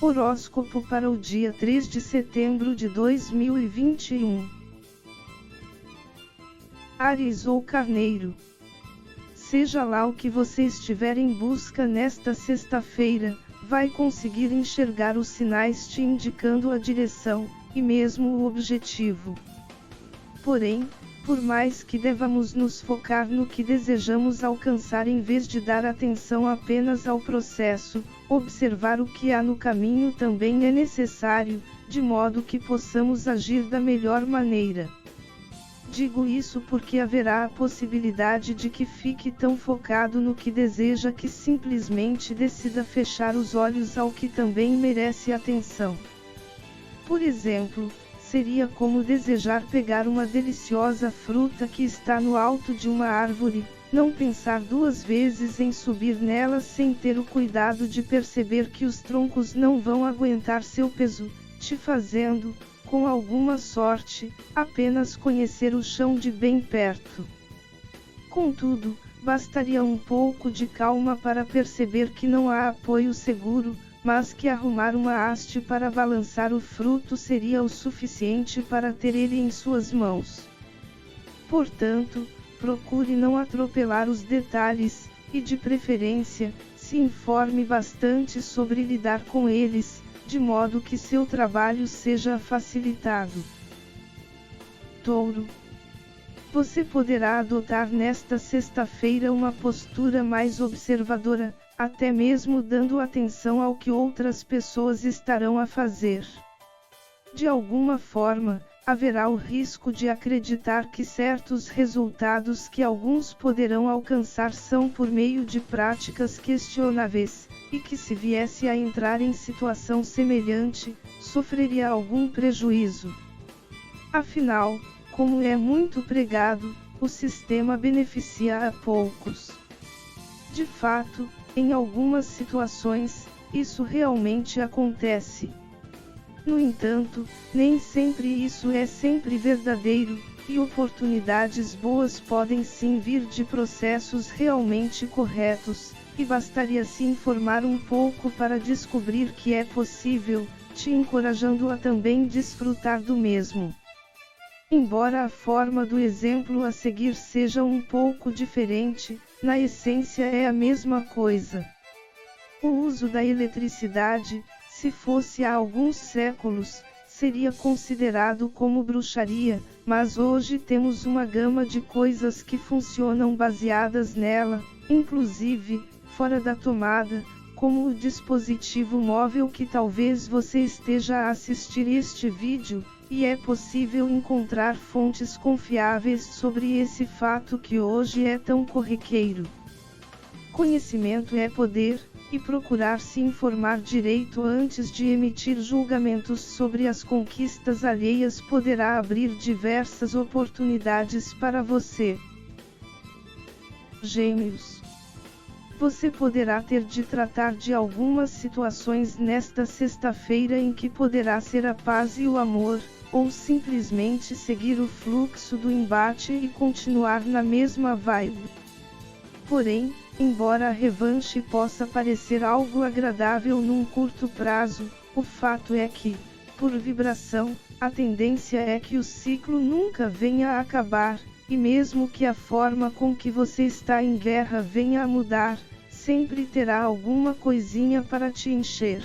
Horóscopo para o dia 3 de setembro de 2021. Áries ou Carneiro. Seja lá o que você estiver em busca nesta sexta-feira, vai conseguir enxergar os sinais te indicando a direção, e mesmo o objetivo. Porém, por mais que devamos nos focar no que desejamos alcançar em vez de dar atenção apenas ao processo, observar o que há no caminho também é necessário, de modo que possamos agir da melhor maneira. Digo isso porque haverá a possibilidade de que fique tão focado no que deseja que simplesmente decida fechar os olhos ao que também merece atenção. Por exemplo, seria como desejar pegar uma deliciosa fruta que está no alto de uma árvore, não pensar duas vezes em subir nela sem ter o cuidado de perceber que os troncos não vão aguentar seu peso, te fazendo, com alguma sorte, apenas conhecer o chão de bem perto. Contudo, bastaria um pouco de calma para perceber que não há apoio seguro, mas que arrumar uma haste para balançar o fruto seria o suficiente para ter ele em suas mãos. Portanto, procure não atropelar os detalhes, e de preferência, se informe bastante sobre lidar com eles, de modo que seu trabalho seja facilitado. Touro. Você poderá adotar nesta sexta-feira uma postura mais observadora, até mesmo dando atenção ao que outras pessoas estarão a fazer. De alguma forma, haverá o risco de acreditar que certos resultados que alguns poderão alcançar são por meio de práticas questionáveis, e que se viesse a entrar em situação semelhante, sofreria algum prejuízo. Afinal, como é muito pregado, o sistema beneficia a poucos. De fato, em algumas situações, isso realmente acontece. No entanto, nem sempre isso é sempre verdadeiro, e oportunidades boas podem sim vir de processos realmente corretos, e bastaria se informar um pouco para descobrir que é possível, te encorajando a também desfrutar do mesmo. Embora a forma do exemplo a seguir seja um pouco diferente, na essência é a mesma coisa. O uso da eletricidade, se fosse há alguns séculos, seria considerado como bruxaria, mas hoje temos uma gama de coisas que funcionam baseadas nela, inclusive, fora da tomada, como o dispositivo móvel que talvez você esteja a assistir este vídeo, e é possível encontrar fontes confiáveis sobre esse fato que hoje é tão corriqueiro. Conhecimento é poder, e procurar se informar direito antes de emitir julgamentos sobre as conquistas alheias poderá abrir diversas oportunidades para você. Gêmeos. Você poderá ter de tratar de algumas situações nesta sexta-feira em que poderá ser a paz e o amor, ou simplesmente seguir o fluxo do embate e continuar na mesma vibe. Porém, embora a revanche possa parecer algo agradável num curto prazo, o fato é que, por vibração, a tendência é que o ciclo nunca venha a acabar, e mesmo que a forma com que você está em guerra venha a mudar, sempre terá alguma coisinha para te encher.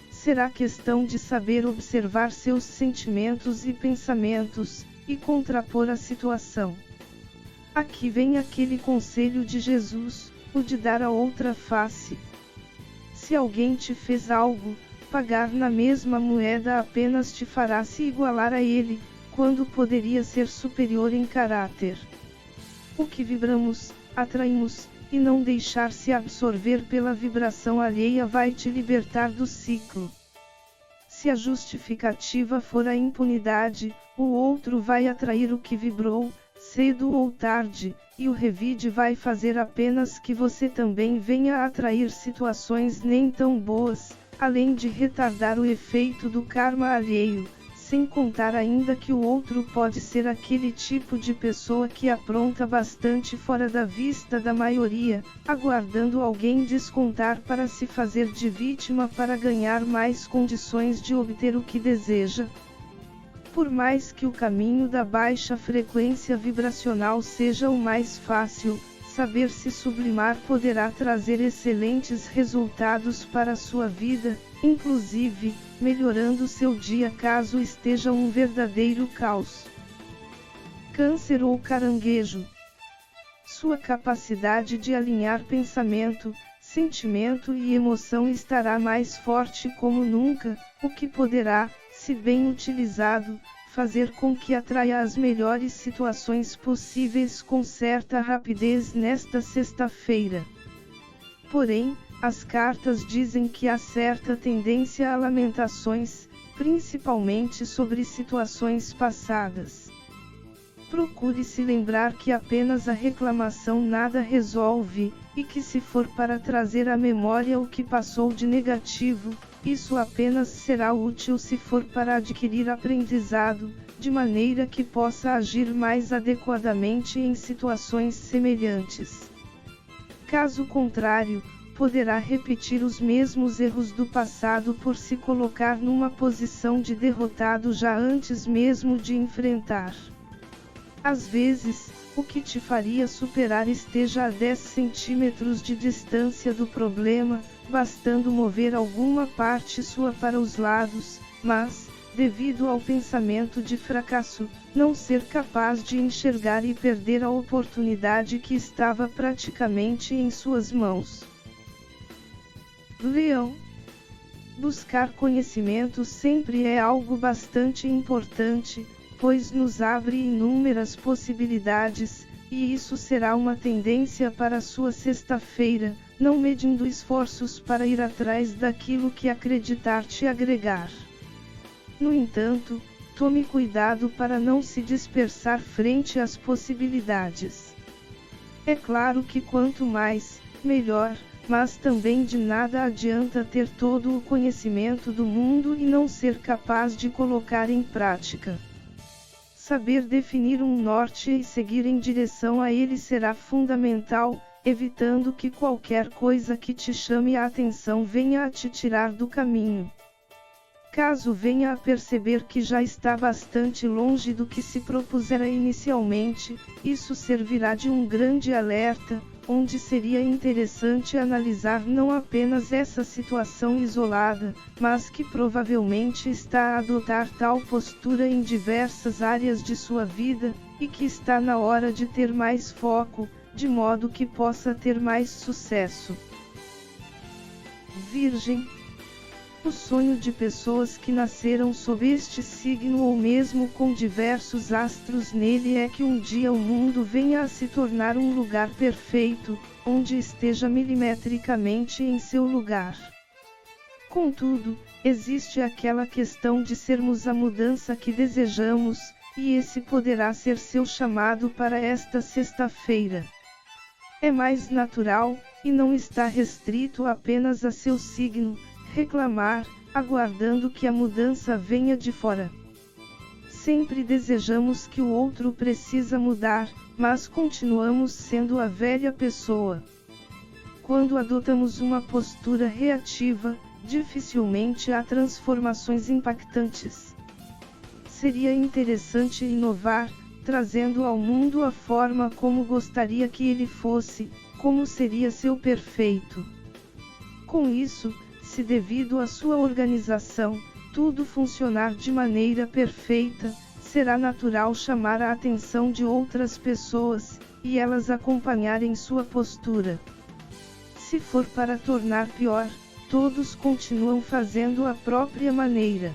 Será questão de saber observar seus sentimentos e pensamentos, e contrapor a situação. Aqui vem aquele conselho de Jesus, o de dar a outra face. Se alguém te fez algo, pagar na mesma moeda apenas te fará se igualar a ele, quando poderia ser superior em caráter. O que vibramos, atraímos, e não deixar-se absorver pela vibração alheia vai te libertar do ciclo. Se a justificativa for a impunidade, o outro vai atrair o que vibrou, cedo ou tarde, e o revide vai fazer apenas que você também venha a atrair situações nem tão boas, além de retardar o efeito do karma alheio, sem contar ainda que o outro pode ser aquele tipo de pessoa que apronta bastante fora da vista da maioria, aguardando alguém descontar para se fazer de vítima para ganhar mais condições de obter o que deseja. Por mais que o caminho da baixa frequência vibracional seja o mais fácil, saber se sublimar poderá trazer excelentes resultados para a sua vida, inclusive, melhorando seu dia caso esteja um verdadeiro caos. Câncer ou caranguejo. Sua capacidade de alinhar pensamento, sentimento e emoção estará mais forte como nunca, o que poderá, se bem utilizado, fazer com que atraia as melhores situações possíveis com certa rapidez nesta sexta-feira. Porém, as cartas dizem que há certa tendência a lamentações, principalmente sobre situações passadas. Procure se lembrar que apenas a reclamação nada resolve, e que se for para trazer à memória o que passou de negativo, isso apenas será útil se for para adquirir aprendizado, de maneira que possa agir mais adequadamente em situações semelhantes. Caso contrário, poderá repetir os mesmos erros do passado por se colocar numa posição de derrotado já antes mesmo de enfrentar. Às vezes, o que te faria superar esteja a 10 centímetros de distância do problema, bastando mover alguma parte sua para os lados, mas, devido ao pensamento de fracasso, não ser capaz de enxergar e perder a oportunidade que estava praticamente em suas mãos. Leão. Buscar conhecimento sempre é algo bastante importante, pois nos abre inúmeras possibilidades, e isso será uma tendência para sua sexta-feira, não medindo esforços para ir atrás daquilo que acreditar te agregar. No entanto, tome cuidado para não se dispersar frente às possibilidades. É claro que quanto mais, melhor, mas também de nada adianta ter todo o conhecimento do mundo e não ser capaz de colocar em prática. Saber definir um norte e seguir em direção a ele será fundamental, evitando que qualquer coisa que te chame a atenção venha a te tirar do caminho. Caso venha a perceber que já está bastante longe do que se propusera inicialmente, isso servirá de um grande alerta, onde seria interessante analisar não apenas essa situação isolada, mas que provavelmente está a adotar tal postura em diversas áreas de sua vida, e que está na hora de ter mais foco, de modo que possa ter mais sucesso. Virgem. O sonho de pessoas que nasceram sob este signo ou mesmo com diversos astros nele é que um dia o mundo venha a se tornar um lugar perfeito, onde esteja milimetricamente em seu lugar. Contudo, existe aquela questão de sermos a mudança que desejamos, e esse poderá ser seu chamado para esta sexta-feira. É mais natural, e não está restrito apenas a seu signo, reclamar, aguardando que a mudança venha de fora. Sempre desejamos que o outro precisa mudar, mas continuamos sendo a velha pessoa. Quando adotamos uma postura reativa, dificilmente há transformações impactantes. Seria interessante inovar, trazendo ao mundo a forma como gostaria que ele fosse, como seria seu perfeito. Com isso, se devido à sua organização, tudo funcionar de maneira perfeita, será natural chamar a atenção de outras pessoas, e elas acompanharem sua postura. Se for para tornar pior, todos continuam fazendo a própria maneira.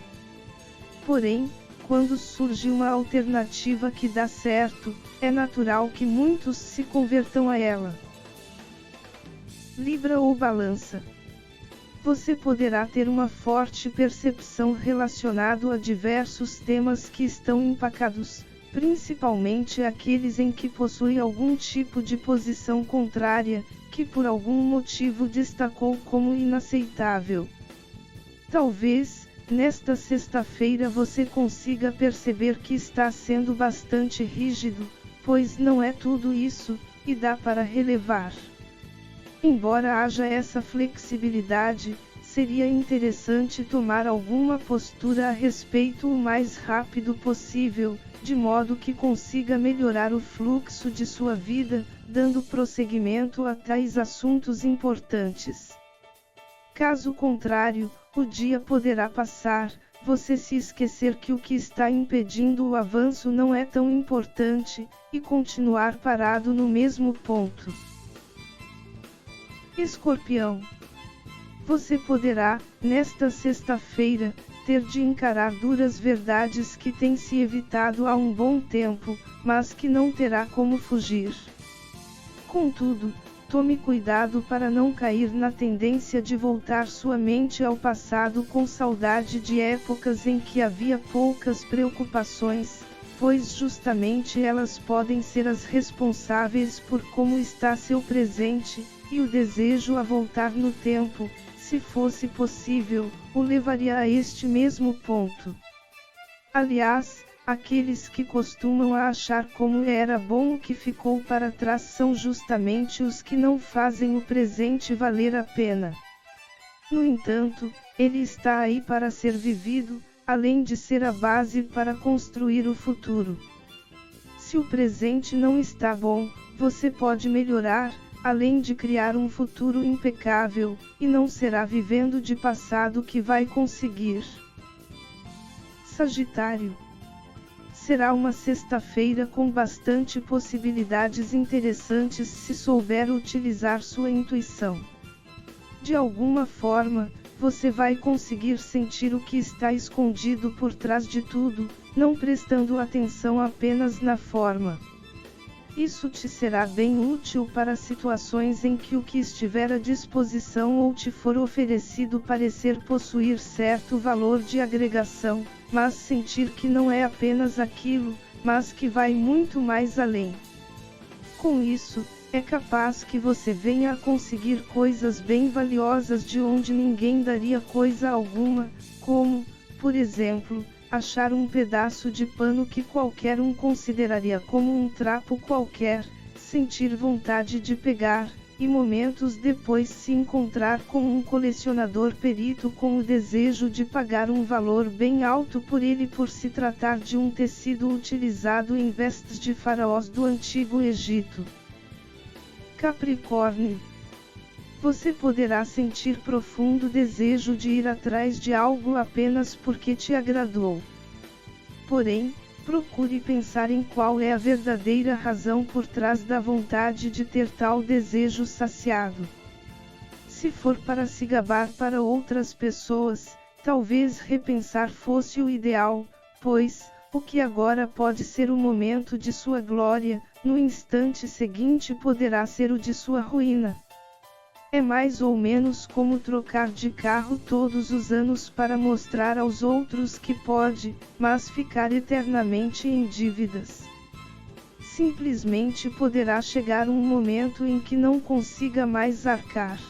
Porém, quando surge uma alternativa que dá certo, é natural que muitos se convertam a ela. Libra ou Balança. Você poderá ter uma forte percepção relacionada a diversos temas que estão empacados, principalmente aqueles em que possui algum tipo de posição contrária, que por algum motivo destacou como inaceitável. Talvez, nesta sexta-feira você consiga perceber que está sendo bastante rígido, pois não é tudo isso, e dá para relevar. Embora haja essa flexibilidade, seria interessante tomar alguma postura a respeito o mais rápido possível, de modo que consiga melhorar o fluxo de sua vida, dando prosseguimento a tais assuntos importantes. Caso contrário, o dia poderá passar, você se esquecer que o que está impedindo o avanço não é tão importante, e continuar parado no mesmo ponto. Escorpião. Você poderá, nesta sexta-feira, ter de encarar duras verdades que tem se evitado há um bom tempo, mas que não terá como fugir. Contudo, tome cuidado para não cair na tendência de voltar sua mente ao passado com saudade de épocas em que havia poucas preocupações, pois justamente elas podem ser as responsáveis por como está seu presente, e o desejo a voltar no tempo, se fosse possível, o levaria a este mesmo ponto. Aliás, aqueles que costumam achar como era bom o que ficou para trás são justamente os que não fazem o presente valer a pena. No entanto, ele está aí para ser vivido, além de ser a base para construir o futuro. Se o presente não está bom, você pode melhorar, além de criar um futuro impecável, e não será vivendo de passado que vai conseguir. Sagitário. Será uma sexta-feira com bastante possibilidades interessantes se souber utilizar sua intuição. De alguma forma, você vai conseguir sentir o que está escondido por trás de tudo, não prestando atenção apenas na forma. Isso te será bem útil para situações em que o que estiver à disposição ou te for oferecido parecer possuir certo valor de agregação, mas sentir que não é apenas aquilo, mas que vai muito mais além. Com isso, é capaz que você venha a conseguir coisas bem valiosas de onde ninguém daria coisa alguma, como, por exemplo, achar um pedaço de pano que qualquer um consideraria como um trapo qualquer, sentir vontade de pegar, e momentos depois se encontrar com um colecionador perito com o desejo de pagar um valor bem alto por ele por se tratar de um tecido utilizado em vestes de faraós do Antigo Egito. Capricórnio. Você poderá sentir profundo desejo de ir atrás de algo apenas porque te agradou. Porém, procure pensar em qual é a verdadeira razão por trás da vontade de ter tal desejo saciado. Se for para se gabar para outras pessoas, talvez repensar fosse o ideal, pois, o que agora pode ser o momento de sua glória, no instante seguinte poderá ser o de sua ruína. É mais ou menos como trocar de carro todos os anos para mostrar aos outros que pode, mas ficar eternamente em dívidas. Simplesmente poderá chegar um momento em que não consiga mais arcar.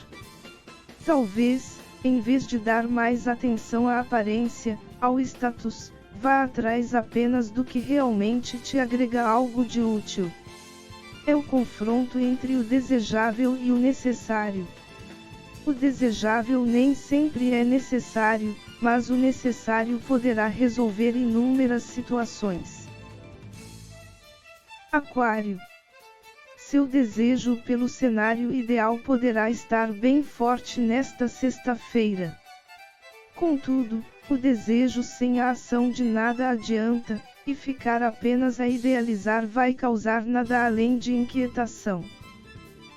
Talvez, em vez de dar mais atenção à aparência, ao status, vá atrás apenas do que realmente te agrega algo de útil. É o confronto entre o desejável e o necessário. O desejável nem sempre é necessário, mas o necessário poderá resolver inúmeras situações. Aquário. Seu desejo pelo cenário ideal poderá estar bem forte nesta sexta-feira. Contudo, o desejo sem a ação de nada adianta, e ficar apenas a idealizar vai causar nada além de inquietação.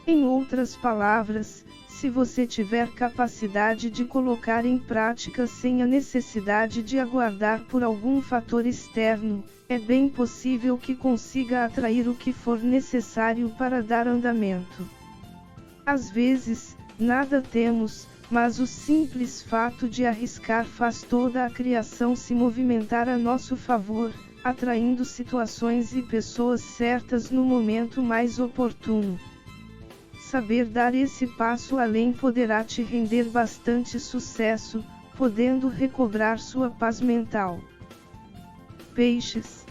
Em outras palavras, se você tiver capacidade de colocar em prática sem a necessidade de aguardar por algum fator externo, é bem possível que consiga atrair o que for necessário para dar andamento. Às vezes, nada temos, mas o simples fato de arriscar faz toda a criação se movimentar a nosso favor, atraindo situações e pessoas certas no momento mais oportuno. Saber dar esse passo além poderá te render bastante sucesso, podendo recobrar sua paz mental. Peixes.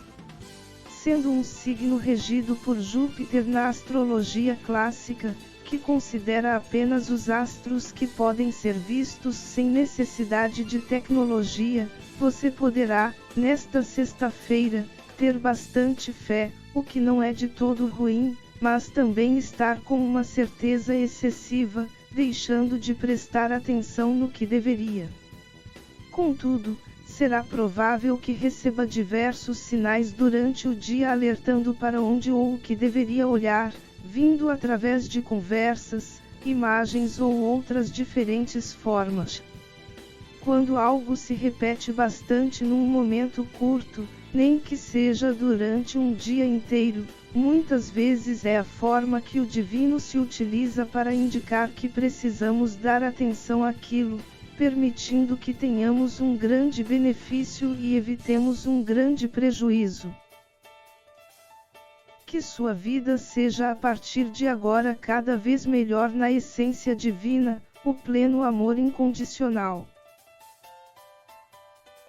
Sendo um signo regido por Júpiter na astrologia clássica, que considera apenas os astros que podem ser vistos sem necessidade de tecnologia, você poderá, nesta sexta-feira, ter bastante fé, o que não é de todo ruim, mas também estar com uma certeza excessiva, deixando de prestar atenção no que deveria. Contudo, será provável que receba diversos sinais durante o dia alertando para onde ou o que deveria olhar, vindo através de conversas, imagens ou outras diferentes formas. Quando algo se repete bastante num momento curto, nem que seja durante um dia inteiro, muitas vezes é a forma que o divino se utiliza para indicar que precisamos dar atenção àquilo, permitindo que tenhamos um grande benefício e evitemos um grande prejuízo. Que sua vida seja a partir de agora cada vez melhor na essência divina, o pleno amor incondicional.